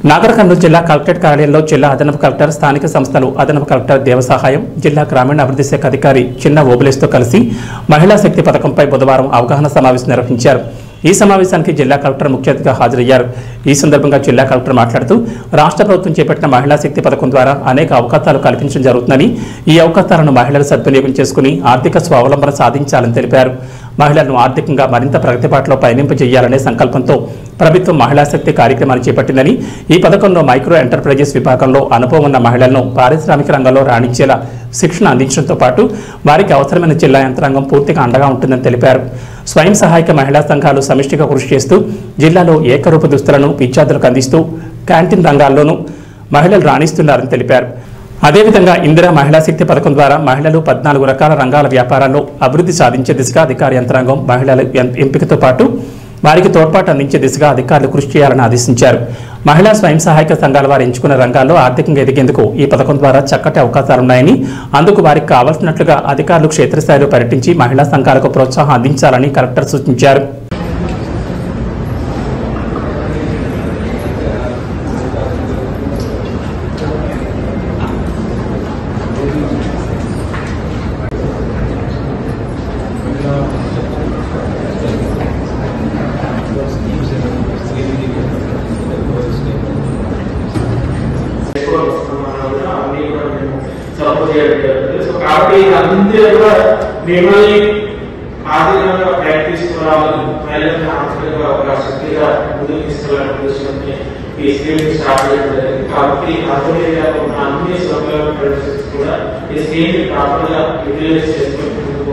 నాగర్ కర్నూలు జిల్లా కలెక్టరేట్ కార్యాలయంలో జిల్లా అదనపు కలెక్టర్, స్థానిక సంస్థలు అదనపు కలెక్టర్ దేవసహాయం, జిల్లా గ్రామీణ అభివృద్ధి శాఖ అధికారి చిన్న ఓబులేస్తో కలిసి మహిళా శక్తి పథకంపై బుధవారం అవగాహన సమావేశం నిర్వహించారు. ఈ సమావేశానికి జిల్లా కలెక్టర్ ముఖ్య అతిథిగా హాజరయ్యారు. ఈ సందర్భంగా జిల్లా కలెక్టర్ మాట్లాడుతూ రాష్ట్ర ప్రభుత్వం చేపట్టిన మహిళా శక్తి పథకం ద్వారా అనేక అవకాశాలు కల్పించడం జరుగుతుందని, ఈ అవకాశాలను మహిళలు సద్వినియోగం చేసుకుని ఆర్థిక స్వావలంబన సాధించాలని తెలిపారు. మహిళలను ఆర్థికంగా మరింత ప్రగతి బాటలో పయనింపజేయాలనే సంకల్పంతో ప్రభుత్వం మహిళా శక్తి కార్యక్రమాన్ని చేపట్టిందని, ఈ పథకంలో మైక్రో ఎంటర్ప్రైజెస్ విభాగంలో అనుభవం ఉన్న మహిళలను పారిశ్రామిక రంగంలో రాణించేలా శిక్షణ అందించడంతో పాటు వారికి అవసరమైన జిల్లా యంత్రాంగం పూర్తిగా అండగా ఉంటుందని తెలిపారు. స్వయం సహాయక మహిళా సంఘాలు సమిష్టిగా కృషి చేస్తూ జిల్లాలో ఏకరూప దుస్తులను విద్యార్థులకు అందిస్తూ క్యాంటీన్ రంగాల్లోనూ మహిళలు రాణిస్తున్నారని తెలిపారు. అదేవిధంగా ఇందిరా మహిళా శక్తి పథకం ద్వారా మహిళలు 14 రకాల రంగాల వ్యాపారాల్లో అభివృద్ధి సాధించే దిశగా అధికార యంత్రాంగం మహిళల ఎంపికతో పాటు వారికి తోడ్పాటు అందించే దిశగా అధికారులు కృషి చేయాలని ఆదేశించారు. మహిళా స్వయం సహాయక సంఘాల వారు ఎంచుకున్న రంగాల్లో ఆర్థికంగా ఎదిగేందుకు ఈ పథకం ద్వారా చక్కటి అవకాశాలున్నాయని, అందుకు వారికి కావాల్సినట్లుగా అధికారులు క్షేత్రస్థాయిలో పర్యటించి మహిళా సంఘాలకు ప్రోత్సాహం అందించాలని కలెక్టర్ సూచించారు. కాబట్టి అందరూ కూడా మిమ్మల్ని ఆర్థికంగా ప్రయత్నిస్తున్నామని, మహిళలను ఆర్థికంగా ఒక శక్తిగా ముందుకు తీసుకెళ్లాలని ఉద్దేశంతో ఈ స్కీమ్ స్టార్ట్ చేయడం జరిగింది. కాబట్టి అన్ని సౌకర్యాలు కూడా ఈ స్కీమ్ ప్రాపర్ గా యూటిలైజ్ చేసుకుని ముందుకు